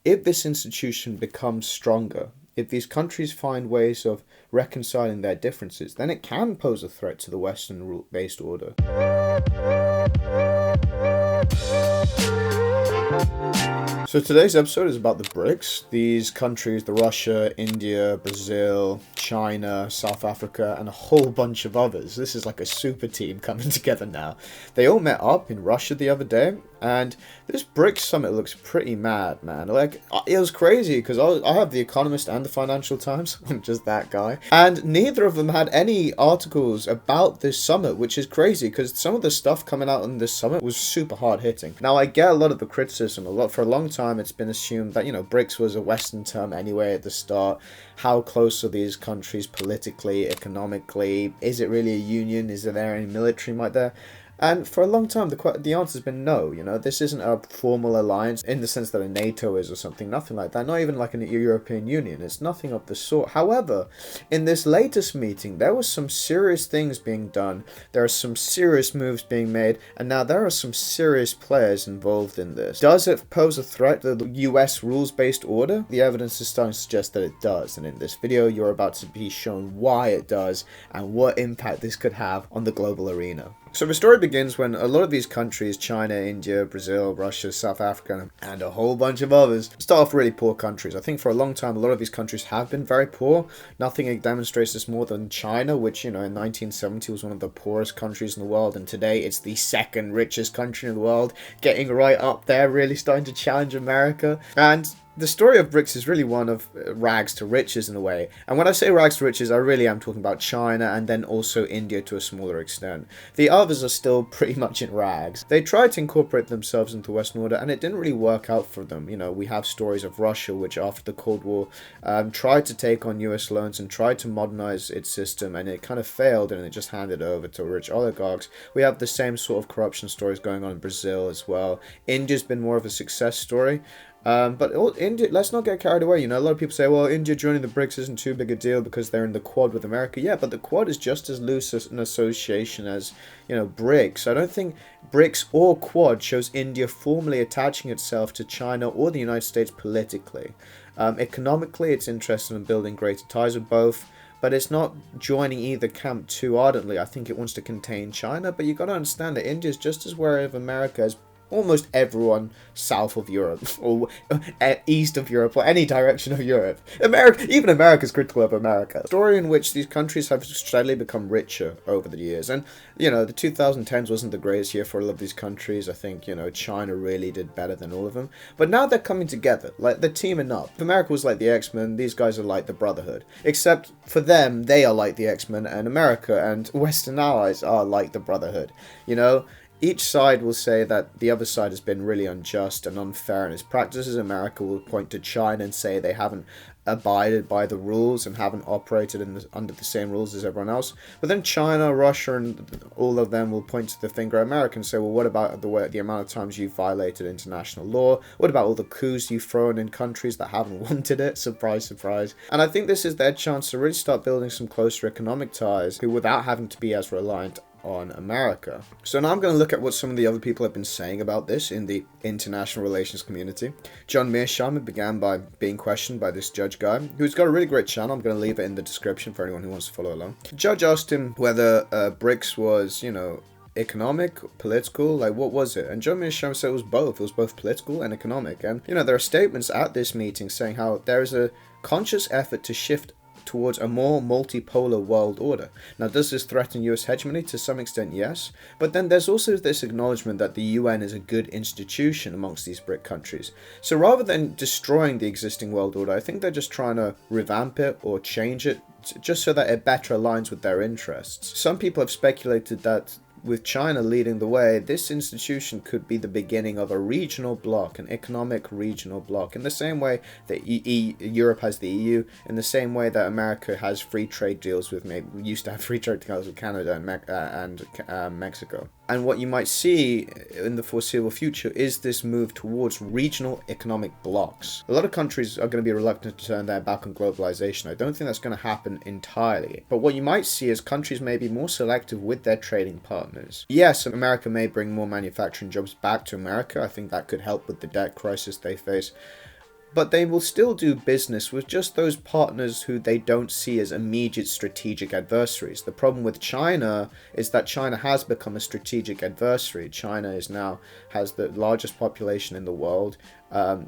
if this institution becomes stronger, if these countries find ways of reconciling their differences, then it can pose a threat to the Western rule-based order. So today's episode is about the BRICS. These countries, the Russia, India, Brazil, China, South Africa, and a whole bunch of others. This is like a super team coming together now. They all met up in Russia the other day, and this BRICS summit looks pretty mad, man. Like, it was crazy, because I have the Economist and the Financial Times. I'm just that guy. And neither of them had any articles about this summit, which is crazy, because some of the stuff coming out on this summit was super hard-hitting. Now, I get a lot of the criticism. For a long time, it's been assumed that, BRICS was a Western term anyway at the start. How close are these countries politically, economically? Is it really a union? Is there any military might there? And for a long time, the answer's been no. This isn't a formal alliance in the sense that a NATO is or something, nothing like that. Not even like an European Union. It's nothing of the sort. However, in this latest meeting, there was some serious things being done. There are some serious moves being made, and now there are some serious players involved in this. Does it pose a threat to the US rules-based order? The evidence is starting to suggest that it does, and in this video, you're about to be shown why it does and what impact this could have on the global arena. So the story begins when a lot of these countries, China, India, Brazil, Russia, South Africa, and a whole bunch of others, start off really poor countries. I think for a long time, a lot of these countries have been very poor. Nothing demonstrates this more than China, which, in 1970 was one of the poorest countries in the world, and today it's the second richest country in the world, getting right up there, really starting to challenge America. And the story of BRICS is really one of rags to riches in a way. And when I say rags to riches, I really am talking about China and then also India to a smaller extent. The others are still pretty much in rags. They tried to incorporate themselves into the Western order and it didn't really work out for them. We have stories of Russia, which after the Cold War tried to take on US loans and tried to modernize its system, and it kind of failed and it just handed over to rich oligarchs. We have the same sort of corruption stories going on in Brazil as well. India's been more of a success story. But India, let's not get carried away. A lot of people say, well, India joining the BRICS isn't too big a deal because they're in the Quad with America. Yeah, but the Quad is just as loose an association as, BRICS. I don't think BRICS or Quad shows India formally attaching itself to China or the United States politically. Economically, it's interested in building greater ties with both, but it's not joining either camp too ardently. I think it wants to contain China, but you've got to understand that India is just as wary of America as almost everyone south of Europe or east of Europe or any direction of Europe. Even America's critical of America. A story in which these countries have steadily become richer over the years. And, the 2010s wasn't the greatest year for a lot of these countries. I think, China really did better than all of them. But now they're coming together. Like, they're teaming up. If America was like the X-Men, these guys are like the Brotherhood. Except for them, they are like the X-Men, and America and Western allies are like the Brotherhood. Each side will say that the other side has been really unjust and unfair in its practices. America will point to China and say they haven't abided by the rules and haven't operated under the same rules as everyone else. But then China, Russia, and all of them will point to the finger at America and say, well, what about the amount of times you've violated international law? What about all the coups you've thrown in countries that haven't wanted it? Surprise, surprise. And I think this is their chance to really start building some closer economic ties without having to be as reliant on America. So now I'm going to look at what some of the other people have been saying about this in the international relations community. John Mearsheimer began by being questioned by this judge guy, who's got a really great channel. I'm going to leave it in the description for anyone who wants to follow along. The judge asked him whether BRICS was, economic, political, like what was it? And John Mearsheimer said it was both. It was both political and economic. And, there are statements at this meeting saying how there is a conscious effort to shift towards a more multipolar world order. Now, does this threaten US hegemony? To some extent, yes. But then there's also this acknowledgement that the UN is a good institution amongst these BRIC countries. So rather than destroying the existing world order, I think they're just trying to revamp it or change it just so that it better aligns with their interests. Some people have speculated that with China leading the way, this institution could be the beginning of a regional bloc, an economic regional bloc, in the same way that Europe has the EU, in the same way that America has free trade deals with, we used to have free trade deals with Canada and Mexico. And what you might see in the foreseeable future is this move towards regional economic blocs. A lot of countries are going to be reluctant to turn their back on globalization. I don't think that's going to happen entirely. But what you might see is countries may be more selective with their trading partners. Yes, America may bring more manufacturing jobs back to America. I think that could help with the debt crisis they face. but they will still do business with just those partners who they don't see as immediate strategic adversaries. The problem with China is that China has become a strategic adversary. China is now has the largest population in the world.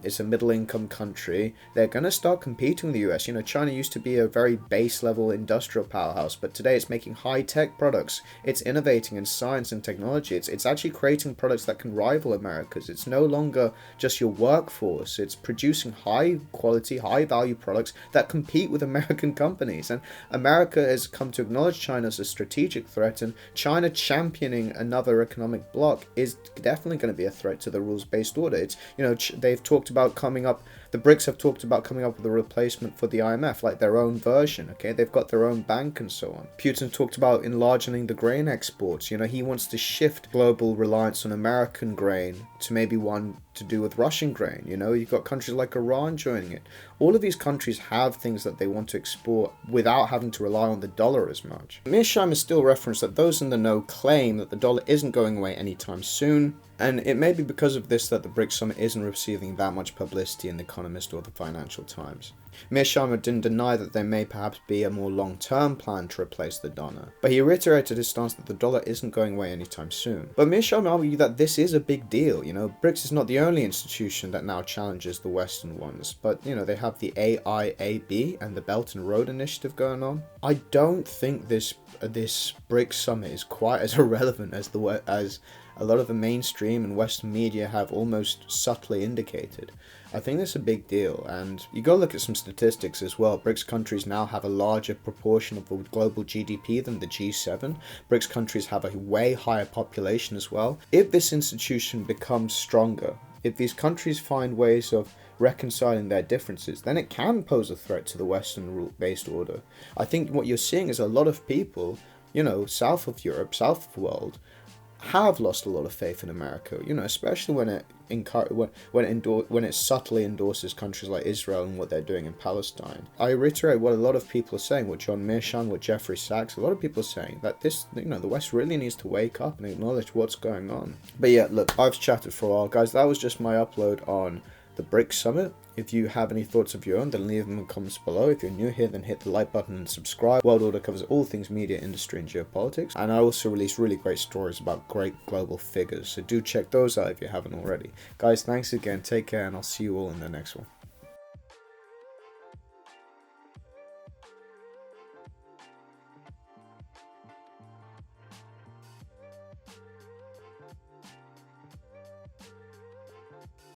It's a middle-income country. They're going to start competing with the US. You know, China used to be a very base-level industrial powerhouse, but today it's making high-tech products. It's innovating in science and technology. It's actually creating products that can rival America's. It's no longer just your workforce. It's producing high-quality, high-value products that compete with American companies. And America has come to acknowledge China as a strategic threat, and China championing another economic bloc is definitely going to be a threat to the rules-based order. It's, you know, they've talked about coming up, the BRICS have talked about coming up with a replacement for the IMF, like their own version, okay? They've got their own bank and so on. Putin talked about enlarging the grain exports. You know, he wants to shift global reliance on American grain to maybe one to do with Russian grain. You know, you've got countries like Iran joining it. All of these countries have things that they want to export without having to rely on the dollar as much. Mearsheimer still referenced that those in the know claim that the dollar isn't going away anytime soon, and it may be because of this that the BRICS summit isn't receiving that much publicity in The Economist or the Financial Times. Mearsheimer didn't deny that there may perhaps be a more long-term plan to replace the dollar, but he reiterated his stance that the dollar isn't going away anytime soon. But Mearsheimer argued that this is a big deal. You know, BRICS is not the only institution that now challenges the Western ones, but, you know, they have the AIAB and the Belt and Road Initiative going on. I don't think this BRICS summit is quite as irrelevant as a lot of the mainstream and Western media have almost subtly indicated. I think that's a big deal, and you gotta look at some statistics as well. BRICS countries now have a larger proportion of the global GDP than the G7. BRICS countries have a way higher population as well. If this institution becomes stronger, if these countries find ways of reconciling their differences, then it can pose a threat to the Western rule-based order. I think what you're seeing is a lot of people, you know, south of Europe, south of the world, have lost a lot of faith in America, you know, especially when it subtly endorses countries like Israel and what they're doing in Palestine. I reiterate what a lot of people are saying, what John Mearsheimer, what Jeffrey Sachs, a lot of people are saying, that this, you know, the West really needs to wake up and acknowledge what's going on. But yeah, look, I've chatted for a while, guys. That was just my upload on the BRICS Summit. If you have any thoughts of your own, then leave them in the comments below. If you're new here, then hit the like button and subscribe. World Order covers all things media, industry, and geopolitics. And I also release really great stories about great global figures. So do check those out if you haven't already. Guys, thanks again. Take care, and I'll see you all in the next one.